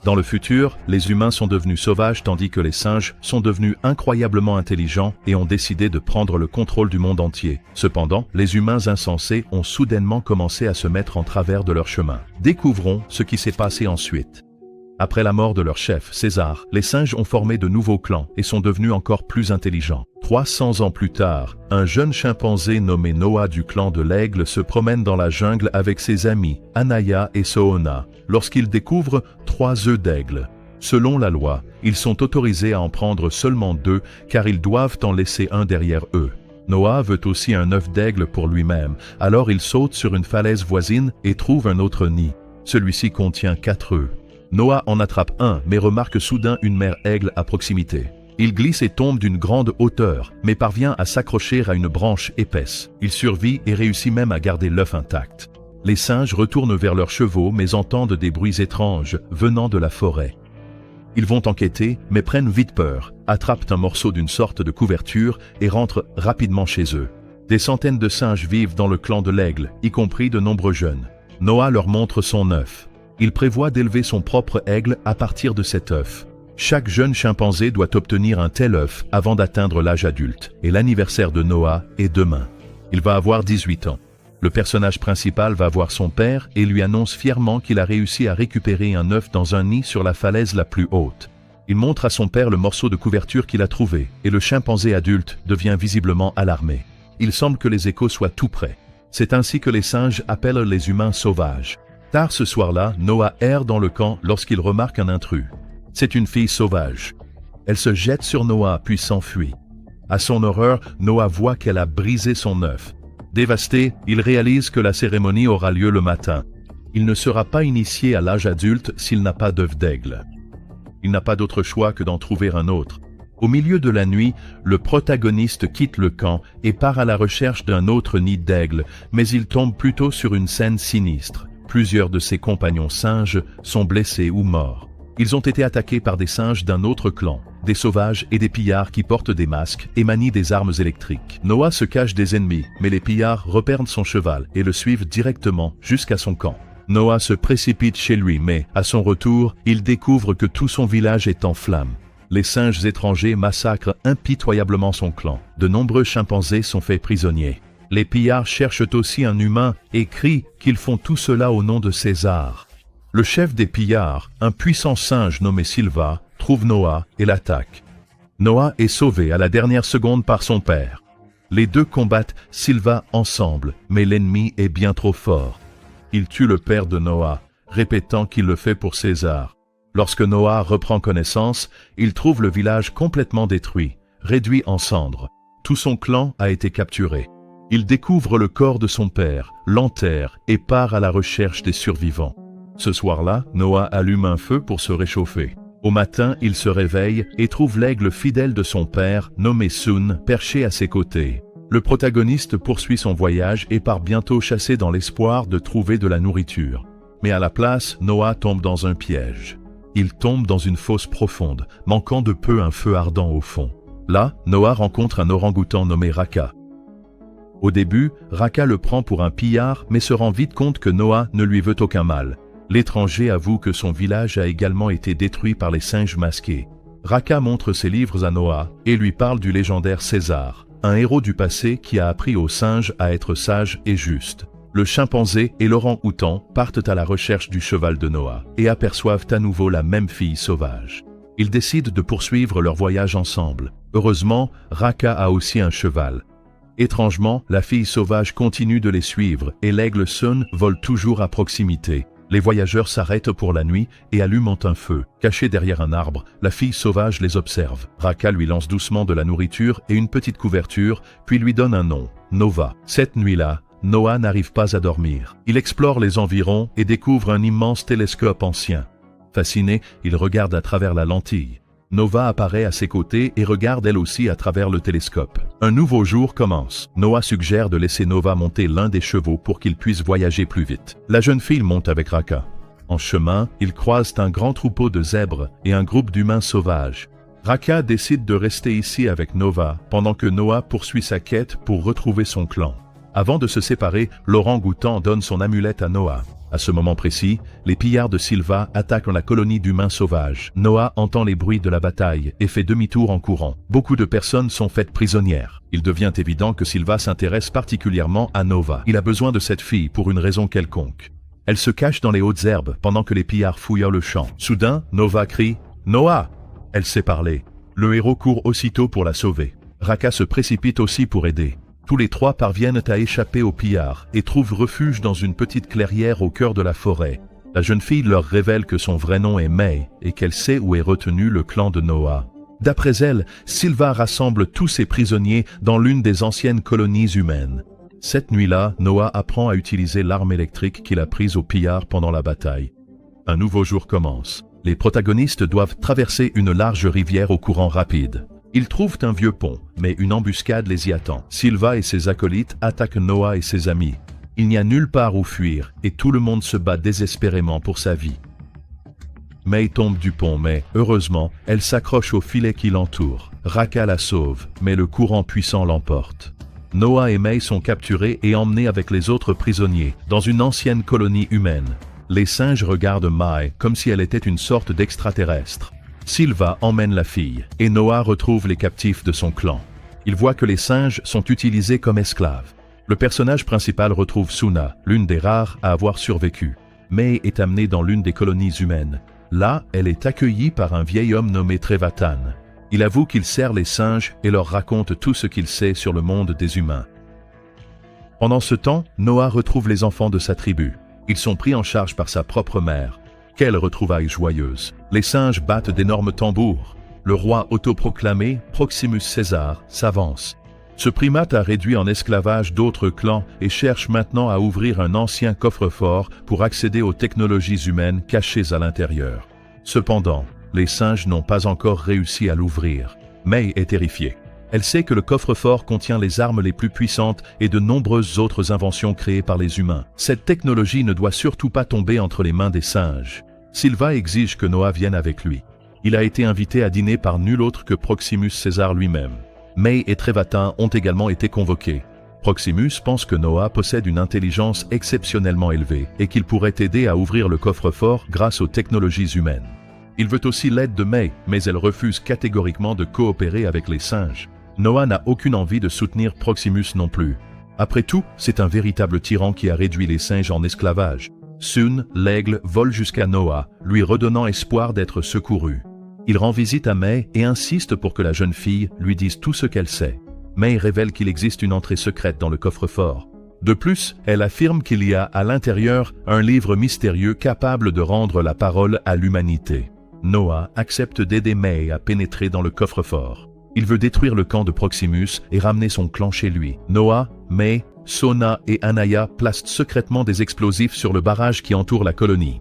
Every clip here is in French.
Dans le futur, les humains sont devenus sauvages tandis que les singes sont devenus incroyablement intelligents et ont décidé de prendre le contrôle du monde entier. Cependant, les humains insensés ont soudainement commencé à se mettre en travers de leur chemin. Découvrons ce qui s'est passé ensuite. Après la mort de leur chef, César, les singes ont formé de nouveaux clans et sont devenus encore plus intelligents. 300 ans plus tard, un jeune chimpanzé nommé Noah du clan de l'Aigle se promène dans la jungle avec ses amis, Anaya et Sohona, lorsqu'il découvre 3 œufs d'aigle. Selon la loi, ils sont autorisés à en prendre seulement 2 car ils doivent en laisser un derrière eux. Noah veut aussi un œuf d'aigle pour lui-même, alors il saute sur une falaise voisine et trouve un autre nid. Celui-ci contient 4 œufs. Noah en attrape un, mais remarque soudain une mère aigle à proximité. Il glisse et tombe d'une grande hauteur, mais parvient à s'accrocher à une branche épaisse. Il survit et réussit même à garder l'œuf intact. Les singes retournent vers leurs chevaux, mais entendent des bruits étranges venant de la forêt. Ils vont enquêter, mais prennent vite peur, attrapent un morceau d'une sorte de couverture et rentrent rapidement chez eux. Des centaines de singes vivent dans le clan de l'Aigle, y compris de nombreux jeunes. Noah leur montre son œuf. Il prévoit d'élever son propre aigle à partir de cet œuf. Chaque jeune chimpanzé doit obtenir un tel œuf avant d'atteindre l'âge adulte, et l'anniversaire de Noah est demain. Il va avoir 18 ans. Le personnage principal va voir son père et lui annonce fièrement qu'il a réussi à récupérer un œuf dans un nid sur la falaise la plus haute. Il montre à son père le morceau de couverture qu'il a trouvé, et le chimpanzé adulte devient visiblement alarmé. Il semble que les échos soient tout près. C'est ainsi que les singes appellent les humains sauvages. Tard ce soir-là, Noah erre dans le camp lorsqu'il remarque un intrus. C'est une fille sauvage. Elle se jette sur Noah puis s'enfuit. À son horreur, Noah voit qu'elle a brisé son œuf. Dévasté, il réalise que la cérémonie aura lieu le matin. Il ne sera pas initié à l'âge adulte s'il n'a pas d'œuf d'aigle. Il n'a pas d'autre choix que d'en trouver un autre. Au milieu de la nuit, le protagoniste quitte le camp et part à la recherche d'un autre nid d'aigle, mais il tombe plutôt sur une scène sinistre. Plusieurs de ses compagnons singes sont blessés ou morts. Ils ont été attaqués par des singes d'un autre clan, des sauvages et des pillards qui portent des masques et manient des armes électriques. Noah se cache des ennemis, mais les pillards repèrent son cheval et le suivent directement jusqu'à son camp. Noah se précipite chez lui, mais, à son retour, il découvre que tout son village est en flammes. Les singes étrangers massacrent impitoyablement son clan. De nombreux chimpanzés sont faits prisonniers. Les pillards cherchent aussi un humain et crient qu'ils font tout cela au nom de César. Le chef des pillards, un puissant singe nommé Silva, trouve Noah et l'attaque. Noah est sauvé à la dernière seconde par son père. Les deux combattent Silva ensemble, mais l'ennemi est bien trop fort. Il tue le père de Noah, répétant qu'il le fait pour César. Lorsque Noah reprend connaissance, il trouve le village complètement détruit, réduit en cendres. Tout son clan a été capturé. Il découvre le corps de son père, l'enterre et part à la recherche des survivants. Ce soir-là, Noah allume un feu pour se réchauffer. Au matin, il se réveille et trouve l'aigle fidèle de son père, nommé Sun, perché à ses côtés. Le protagoniste poursuit son voyage et part bientôt chasser dans l'espoir de trouver de la nourriture. Mais à la place, Noah tombe dans un piège. Il tombe dans une fosse profonde, manquant de peu un feu ardent au fond. Là, Noah rencontre un orang-outan nommé Raka. Au début, Raka le prend pour un pillard, mais se rend vite compte que Noah ne lui veut aucun mal. L'étranger avoue que son village a également été détruit par les singes masqués. Raka montre ses livres à Noah et lui parle du légendaire César, un héros du passé qui a appris aux singes à être sages et justes. Le chimpanzé et l'orang-outan partent à la recherche du cheval de Noah et aperçoivent à nouveau la même fille sauvage. Ils décident de poursuivre leur voyage ensemble. Heureusement, Raka a aussi un cheval. Étrangement, la fille sauvage continue de les suivre et l'aigle Sun vole toujours à proximité. Les voyageurs s'arrêtent pour la nuit et allument un feu. Cachée derrière un arbre, la fille sauvage les observe. Raka lui lance doucement de la nourriture et une petite couverture, puis lui donne un nom, Nova. Cette nuit-là, Noah n'arrive pas à dormir. Il explore les environs et découvre un immense télescope ancien. Fasciné, il regarde à travers la lentille. Nova apparaît à ses côtés et regarde elle aussi à travers le télescope. Un nouveau jour commence. Noah suggère de laisser Nova monter l'un des chevaux pour qu'il puisse voyager plus vite. La jeune fille monte avec Raka. En chemin, ils croisent un grand troupeau de zèbres et un groupe d'humains sauvages. Raka décide de rester ici avec Nova pendant que Noah poursuit sa quête pour retrouver son clan. Avant de se séparer, l'orang-outan donne son amulette à Noah. À ce moment précis, les pillards de Silva attaquent la colonie d'humains sauvages. Noah entend les bruits de la bataille et fait demi-tour en courant. Beaucoup de personnes sont faites prisonnières. Il devient évident que Silva s'intéresse particulièrement à Nova. Il a besoin de cette fille pour une raison quelconque. Elle se cache dans les hautes herbes pendant que les pillards fouillent le champ. Soudain, Nova crie « Noah !» Elle sait parler. Le héros court aussitôt pour la sauver. Raka se précipite aussi pour aider. Tous les trois parviennent à échapper aux pillards et trouvent refuge dans une petite clairière au cœur de la forêt. La jeune fille leur révèle que son vrai nom est May et qu'elle sait où est retenu le clan de Noah. D'après elle, Silva rassemble tous ses prisonniers dans l'une des anciennes colonies humaines. Cette nuit-là, Noah apprend à utiliser l'arme électrique qu'il a prise aux pillards pendant la bataille. Un nouveau jour commence. Les protagonistes doivent traverser une large rivière au courant rapide. Ils trouvent un vieux pont, mais une embuscade les y attend. Silva et ses acolytes attaquent Noah et ses amis. Il n'y a nulle part où fuir, et tout le monde se bat désespérément pour sa vie. May tombe du pont, mais, heureusement, elle s'accroche au filet qui l'entoure. Raka la sauve, mais le courant puissant l'emporte. Noah et May sont capturés et emmenés avec les autres prisonniers, dans une ancienne colonie humaine. Les singes regardent May comme si elle était une sorte d'extraterrestre. Silva emmène la fille, et Noah retrouve les captifs de son clan. Il voit que les singes sont utilisés comme esclaves. Le personnage principal retrouve Suna, l'une des rares à avoir survécu. May est amenée dans l'une des colonies humaines. Là, elle est accueillie par un vieil homme nommé Trevatan. Il avoue qu'il sert les singes et leur raconte tout ce qu'il sait sur le monde des humains. Pendant ce temps, Noah retrouve les enfants de sa tribu. Ils sont pris en charge par sa propre mère. Quelle retrouvaille joyeuse! Les singes battent d'énormes tambours. Le roi autoproclamé, Proximus César, s'avance. Ce primate a réduit en esclavage d'autres clans et cherche maintenant à ouvrir un ancien coffre-fort pour accéder aux technologies humaines cachées à l'intérieur. Cependant, les singes n'ont pas encore réussi à l'ouvrir. May est terrifiée. Elle sait que le coffre-fort contient les armes les plus puissantes et de nombreuses autres inventions créées par les humains. Cette technologie ne doit surtout pas tomber entre les mains des singes. Silva exige que Noah vienne avec lui. Il a été invité à dîner par nul autre que Proximus César lui-même. May et Trevatan ont également été convoqués. Proximus pense que Noah possède une intelligence exceptionnellement élevée et qu'il pourrait aider à ouvrir le coffre-fort grâce aux technologies humaines. Il veut aussi l'aide de May, mais elle refuse catégoriquement de coopérer avec les singes. Noah n'a aucune envie de soutenir Proximus non plus. Après tout, c'est un véritable tyran qui a réduit les singes en esclavage. Sun, l'aigle, vole jusqu'à Noah, lui redonnant espoir d'être secouru. Il rend visite à May et insiste pour que la jeune fille lui dise tout ce qu'elle sait. May révèle qu'il existe une entrée secrète dans le coffre-fort. De plus, elle affirme qu'il y a à l'intérieur un livre mystérieux capable de rendre la parole à l'humanité. Noah accepte d'aider May à pénétrer dans le coffre-fort. Il veut détruire le camp de Proximus et ramener son clan chez lui. Noah, May, Sona et Anaya placent secrètement des explosifs sur le barrage qui entoure la colonie.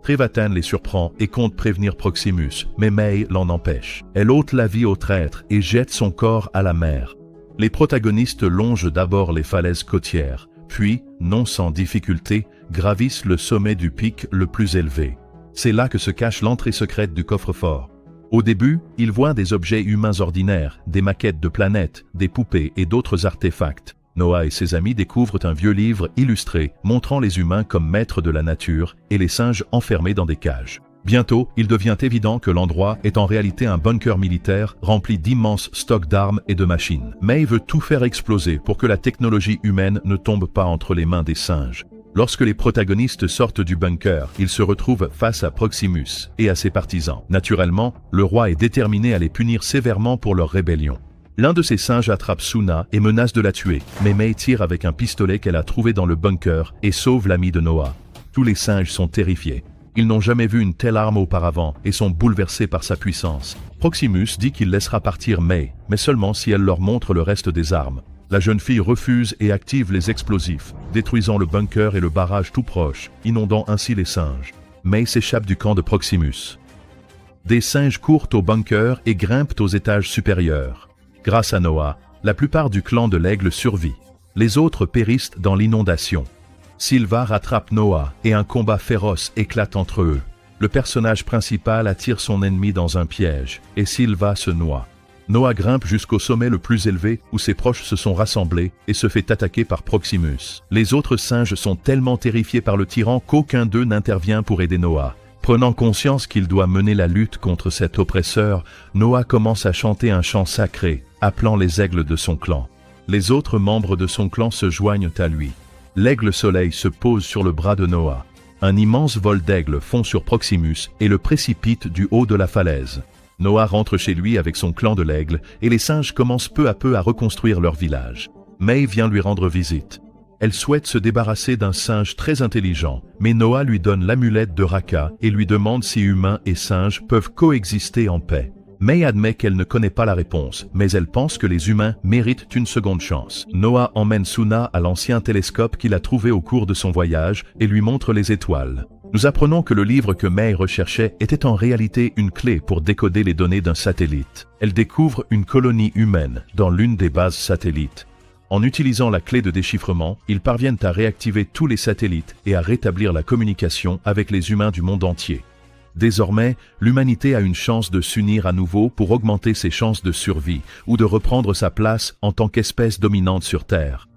Trevatan les surprend et compte prévenir Proximus, mais May l'en empêche. Elle ôte la vie au traître et jette son corps à la mer. Les protagonistes longent d'abord les falaises côtières, puis, non sans difficulté, gravissent le sommet du pic le plus élevé. C'est là que se cache l'entrée secrète du coffre-fort. Au début, ils voient des objets humains ordinaires, des maquettes de planètes, des poupées et d'autres artefacts. Noah et ses amis découvrent un vieux livre illustré montrant les humains comme maîtres de la nature et les singes enfermés dans des cages. Bientôt, il devient évident que l'endroit est en réalité un bunker militaire rempli d'immenses stocks d'armes et de machines. May veut tout faire exploser pour que la technologie humaine ne tombe pas entre les mains des singes. Lorsque les protagonistes sortent du bunker, ils se retrouvent face à Proximus et à ses partisans. Naturellement, le roi est déterminé à les punir sévèrement pour leur rébellion. L'un de ces singes attrape Suna et menace de la tuer, mais May tire avec un pistolet qu'elle a trouvé dans le bunker et sauve l'ami de Noah. Tous les singes sont terrifiés. Ils n'ont jamais vu une telle arme auparavant et sont bouleversés par sa puissance. Proximus dit qu'il laissera partir May, mais seulement si elle leur montre le reste des armes. La jeune fille refuse et active les explosifs, détruisant le bunker et le barrage tout proche, inondant ainsi les singes. May s'échappe du camp de Proximus. Des singes courent au bunker et grimpent aux étages supérieurs. Grâce à Noah, la plupart du clan de l'aigle survit. Les autres périssent dans l'inondation. Silva rattrape Noah et un combat féroce éclate entre eux. Le personnage principal attire son ennemi dans un piège et Silva se noie. Noah grimpe jusqu'au sommet le plus élevé où ses proches se sont rassemblés et se fait attaquer par Proximus. Les autres singes sont tellement terrifiés par le tyran qu'aucun d'eux n'intervient pour aider Noah. Prenant conscience qu'il doit mener la lutte contre cet oppresseur, Noah commence à chanter un chant sacré, appelant les aigles de son clan. Les autres membres de son clan se joignent à lui. L'aigle soleil se pose sur le bras de Noah. Un immense vol d'aigle fond sur Proximus et le précipite du haut de la falaise. Noah rentre chez lui avec son clan de l'aigle et les singes commencent peu à peu à reconstruire leur village. May vient lui rendre visite. Elle souhaite se débarrasser d'un singe très intelligent, mais Noah lui donne l'amulette de Raka et lui demande si humains et singes peuvent coexister en paix. May admet qu'elle ne connaît pas la réponse, mais elle pense que les humains méritent une seconde chance. Noah emmène Suna à l'ancien télescope qu'il a trouvé au cours de son voyage et lui montre les étoiles. Nous apprenons que le livre que May recherchait était en réalité une clé pour décoder les données d'un satellite. Elle découvre une colonie humaine dans l'une des bases satellites. En utilisant la clé de déchiffrement, ils parviennent à réactiver tous les satellites et à rétablir la communication avec les humains du monde entier. Désormais, l'humanité a une chance de s'unir à nouveau pour augmenter ses chances de survie ou de reprendre sa place en tant qu'espèce dominante sur Terre.